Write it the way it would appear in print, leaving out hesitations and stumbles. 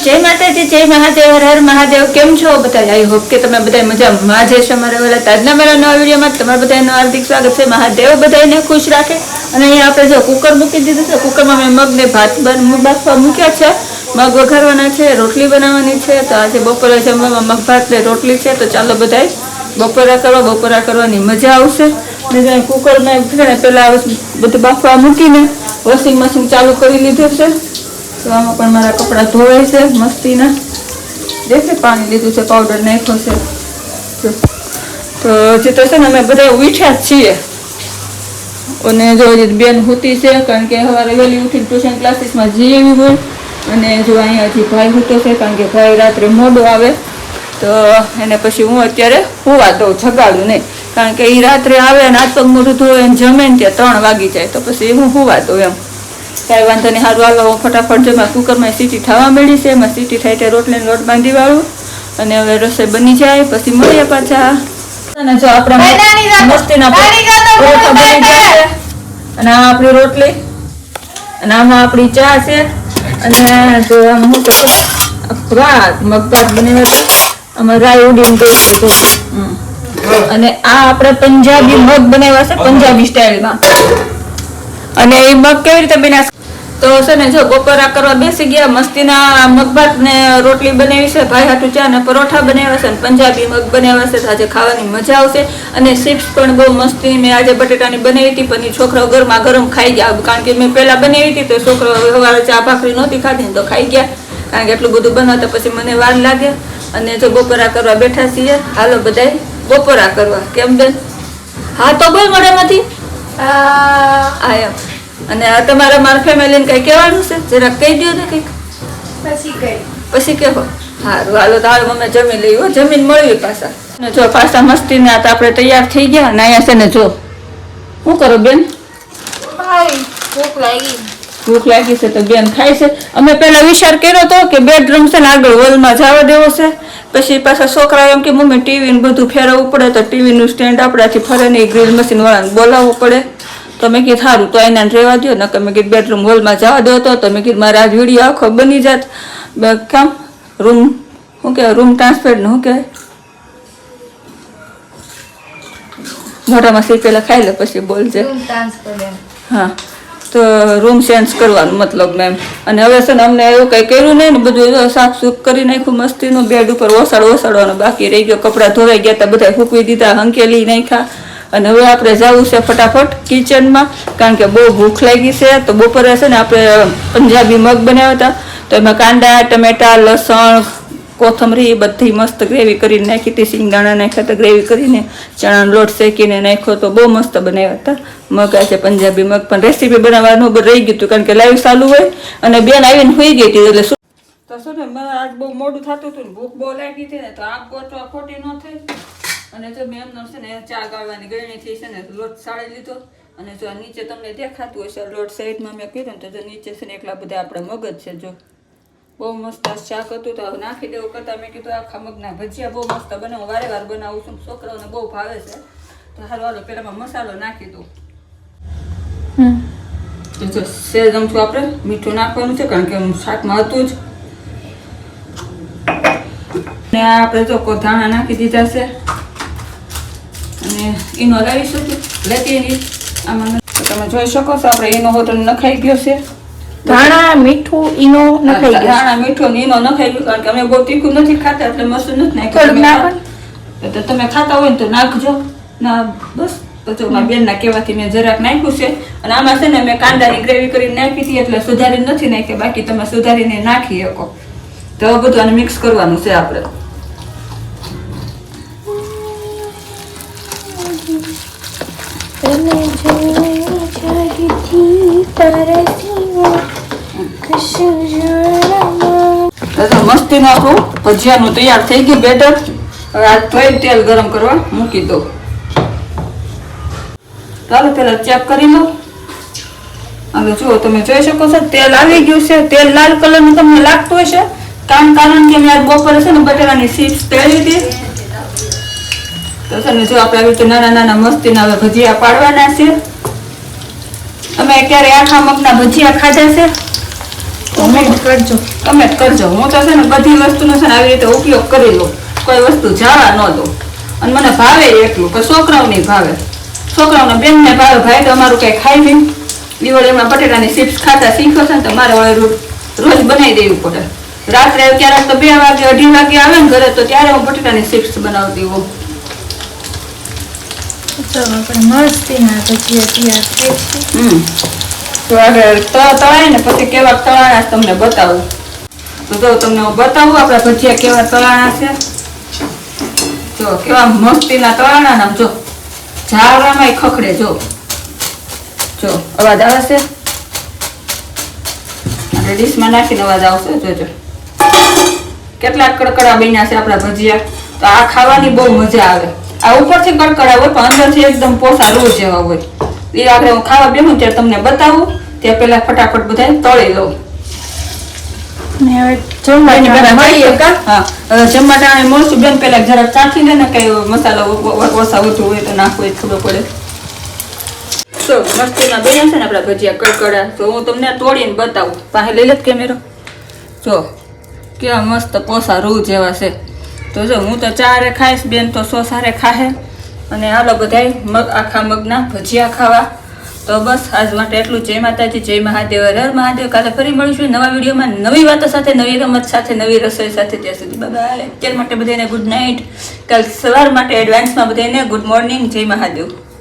જય માતાજી, જય મહાદેવ, હર હર મહાદેવ. કેમ છો બધા? આઈ હોપ કે તમે બધા મજામાં જ હશો. અમારા વાલા આજના મારા નવા વિડીયોમાં તમારા બધાનું હાર્દિક સ્વાગત છે. મહાદેવ બધાને ખુશ રાખે. અને અહીંયા આપણે જો કુકર મૂકી દીધું છે. કુકરમાં મેં મગને ભાત બાફવા મૂક્યા છે. મગ વઘારવાના છે, રોટલી બનાવવાની છે. તો આજે બપોરે જમવામાં મગ ભાત ને રોટલી છે. તો ચાલો બધા બપોરા કરવાની મજા આવશે. અને કુકરમાં પહેલાં બધું બાફવા મૂકીને વોશિંગ મશીન ચાલુ કરી લીધું છે. તો આમાં પણ મારા કપડાં ધોવાય છે મસ્તીના. દેખે પાણી લીધું છે, પાવડર નાખ્યો છે. તો હજી તો છે ને અમે બધા ઉઠ્યા જ છીએ. અને જો હજી બેન હોતી છે, કારણ કે સવારે વહેલી ઉઠીને ટ્યુશન ક્લાસીસમાં જઈ એવી હોય. અને જો અહીંયા હજી ભાઈ હોતો છે, કારણ કે ભાઈ રાત્રે મોડો આવે. તો એને પછી હું અત્યારે હોવા દઉં, જગાડું નહીં. કારણ કે એ રાત્રે આવે ને આજ પગ મોઢું ધોવે ને જમે ને ત્યાં 3 વાગી જાય. તો પછી હું હોવા દઉં એમ. કાંઈ વાંધો નહીં. સારું હાલો ફટાફટ જેમાં કુકરમાં સીટી થવા મળી છે. એમાં સીટી થાય ત્યાં રોટલીનો લોટ બાંધી વાળું. અને હવે રસોઈ બની જાય પછી મળીએ પાછા. અને જો આપણા મસ્તીના પરોઠા બની જાય. અને આ આપણી રોટલી અને આમાં આપણી ચા છે. અને જો આમાં હું તો ભાત મગભાત બનાવ્યા હતા. આમાં રાઈ ઉડીને ગઈ. અને આ આપણે પંજાબી મગ બનાવ્યા છે, પંજાબી સ્ટાઇલમાં. અને એ મગ કેવી રીતે બન્યા તો છે ને જો બપોરા કરવા બેસી ગયા. મસ્તીના મગભાત ને રોટલી બનાવી છે, ભાઈ હાટુ ચા ને પરોઠા બનાવ્યા છે, અને પંજાબી મગ બનાવ્યા છે. આજે ખાવાની મજા આવશે. અને ચિપ્સ પણ બહુ મસ્તી. મેં આજે બટેટાની બનાવી હતી, પણ એ છોકરાઓ ગરમા ગરમ ખાઈ ગયા. કારણ કે મેં પહેલા બનાવી હતી તો છોકરાઓ સવારે ચા ભાખરી નહોતી ખાધી ને તો ખાઈ ગયા. કારણ કે એટલું બધું બનાવતા પછી મને વાર લાગે. અને જો બપોરા કરવા બેઠા છીએ. હાલો બધાય બપોરા કરવા. કેમ બેન? હા તો બોલ મોઢામાંથી આયા. અને તમારા મારા ફેમિલીને કઈ કહેવાનું છે? જરાક કહી દો ને કંઈક. પછી કહો. સારું હાલો તો હાલ અમે જમી લઈએ. જમીન મળવી પાછા. ને જો પાછા મસ્તીને આ તો આપણે તૈયાર થઈ ગયા. અને અહીંયા છે ને જો શું કરો બેન? ભૂખ લાગી છે તો બેન ખાય છે. અમે પહેલા વિચાર કર્યો હતો કે બેડરૂમ છે ને આગળ હોલમાં જવા દેવો છે. પછી પાછા છોકરા એમ કે મમ્મી ટીવી ને બધું ફેરવવું પડે તો ટીવીનું સ્ટેન્ડ આપણાથી ફરે નહીં, ગ્રીલ મશીન વાળાને બોલાવવું પડે. તો મેં કીધું સારું તો એને રહેવા દો ને. મેં કીધું બેડરૂમ હોલમાં જવા દો તો મેં કીધું મારે આજ વિડીયો આખો બની જાત. કેમ રૂમ શું કહેવાય, રૂમ ટ્રાન્સફર ને શું કહેવાય, મોઢામાં સી પહેલાં ખાઈ લે પછી બોલજે. હા તો રૂમ ચેન્જ કરવાનું મતલબ મેમ. અને હવે છે ને અમને એવું કંઈ કર્યું નહીં ને, બધું સાફ સૂફ કરી નાખ્યું મસ્તીનું. બેડ ઉપર ઓસાડવાનું બાકી રહી ગયો. કપડાં ધોવાઈ ગયા હતા, બધા ફૂંકવી દીધા, હંકેલી નાખ્યા. અને હવે આપણે જવું છે ફટાફટ કિચનમાં, કારણ કે બહુ ભૂખ લાગી છે. તો બપોરે છે ને આપણે પંજાબી મગ બનાવ્યા હતા. તો એમાં કાંદા, ટમેટા, લસણ, કોથમરી બધી મસ્ત ગ્રેવી કરીને નાખી હતી. સિંગદાણા નાખ્યા હતા ગ્રેવી કરીને. ચણાનો લોટ શેકીને નાખ્યો તો બહુ મસ્ત બનાવ્યા હતા મગ. છે પંજાબી મગ. પણ રેસીપી બનાવવાનું રહી ગયું હતું, કારણ કે લાઈવ ચાલુ હોય. અને બેન આવીને સુઈ ગઈ હતી. એટલે તો શું ને મને આજ બહુ મોડું થતું હતું ને ભૂખ બહુ લાગી હતી ને, તો આગ ગોતવા ખોટી ન થઈ. અને જો મેં એમનો છે ને ચા ગાળવાની ગળણીથી છે ને લોટ સાળી લીધો. અને જો નીચે તમને દેખાતું હશે લોટ સાઈડમાં મેં કીધું ને, તો નીચે છે ને એકલા બધા આપણે મગ જ છે. જો બહુ મસ્ત શાક હતું. તો નાખી દેવું કરતાં મેં કીધું આખા મગના ભજીયા બહુ મસ્ત બને. હું વારે વાર બનાવું છું, છોકરાઓને બહુ ભાવે છે. તો હાલો હાલો પહેલાં મસાલો નાખી દઉં. જો સેજ ચમચું આપણે મીઠું નાખવાનું છે, કારણ કે શાકમાં હતું જ. ને આપણે જો ધાણા નાખી દીધા છે. અને ઈનો લાવીશું લેતી નહીં આમાં. તમે જોઈ શકો છો આપણે ઈનો હોટલ નખાઈ ગયો છે. ધાણા મીઠું ઈનો નખાઈ ગયો. ધાણા મીઠું ને ઈનો નખાઈ ગયું, કારણ કે અમે બહુ તીખું નથી ખાતા એટલે મસૂર નથી નાખ્યું. તો તમે ખાતા હોય ને તો નાખજો. ના બસ તો જો મારા બેનના કહેવાથી મેં જરાક નાખ્યું છે. અને આમાં છે ને મેં કાંદાની ગ્રેવી કરીને નાખી હતી, એટલે સુધારીને નથી નાખી. બાકી તમે સુધારીને નાખી શકો. તો બધું આને મિક્સ કરવાનું છે આપણે. મસ્તીનું આપણું ભજીયાનું તૈયાર થઈ ગયું બેટર. હવે આ થોડું તેલ ગરમ કરવા મૂકી દો. ચાલો પેલા ચેક કરી લો. હવે જુઓ તમે જોઈ શકો છો તેલ આવી ગયું છે. તેલ લાલ કલરનું તમને લાગતું હશે, કારણ કે મેં આજ બપોરે છે ને બટેટાની ચિપ્સ તળી હતી. તો છે ને જો આપણે આવી રીતે નાના નાના મસ્તીના હવે ભજીયા પાડવાના છે. અમે ક્યારે આખા મગના ભજીયા ખાધા છે? કમેન્ટ કરજો. કમેન્ટ કરજો. હું તો છે ને બધી વસ્તુનો છે ને આવી રીતે ઉપયોગ કરી લઉં, કોઈ વસ્તુ જવા ન દઉં. અને મને ભાવે એટલું કે છોકરાઓને ભાવે, છોકરાઓને બેનને ભાવે. ભાઈ તો અમારું કંઈ ખાઈ નહીં. દિવાળી એમાં બટેટાની ચિપ્સ ખાતા શીખ્યો છે ને તો મારે રોજ બનાવી દેવું પડે. રાત્રે ક્યારેક તો 2 વાગે 2:30 વાગે આવે ને ઘરે તો ત્યારે હું બટેટાની ચિપ્સ બનાવતી હોઉં. ચાલો આપણે મસ્તીના ભજીયા તૈયાર થઈ છે. તો આગળ તળાય ને પછી કેવા તળાણા તમને બતાવું. તો જો તમને હું બતાવું આપણા ભજીયા કેવા તળાણા છે. જો કેવા મસ્તીના તળાણા ને જો ઝાવરામાં ખખડે. જો અવાજ આવે છે. આપણે ડીશમાં નાખીને અવાજ આવશે. જોજો કેટલા કડકડા બન્યા છે આપણા ભજીયા. તો આ ખાવાની બહુ મજા આવે. આ ઉપરથી કડકડા હોય પણ અંદરથી એકદમ પોસા રૂ જેવા હોય. એ આપણે હું ખાવા બેહું ત્યારે તમને બતાવું. ત્યાં પેલા ફટાફટ બધા તળી લઉં. ને હવે જમવા મળીએ કા. હા, જમવા ટાણે મળશું બેન. પેલા જરાક ચાખી લે ને કઈ મસાલા ઓછા ઓછું હોય તો નાખવું હોય ખબર પડે. તો મસ્તીના બન્યા છે ને આપણા ભજીયા કડકડા. તો હું તમને તોડીને બતાવું. પાસે લઈ લે કેમેરો. જો કેવા મસ્ત પોસા રૂ જેવા છે. તો જો હું તો ચારે ખાઈશ, બેન તો 100 સારે ખાહે. અને હાલો બધાય આખા મગના ભજીયા ખાવા. તો બસ આજ માટે એટલું. જય માતાજી, જય મહાદેવ, હર હર મહાદેવ. કાલે ફરી મળીશું નવા વિડીયોમાં, નવી વાતો સાથે, નવી રમત સાથે, નવી રસોઈ સાથે. ત્યાં સુધી બાય. અત્યાર માટે બધાને ગુડ નાઇટ. કાલ સવાર માટે એડવાન્સમાં બધાને ગુડ મોર્નિંગ. જય મહાદેવ.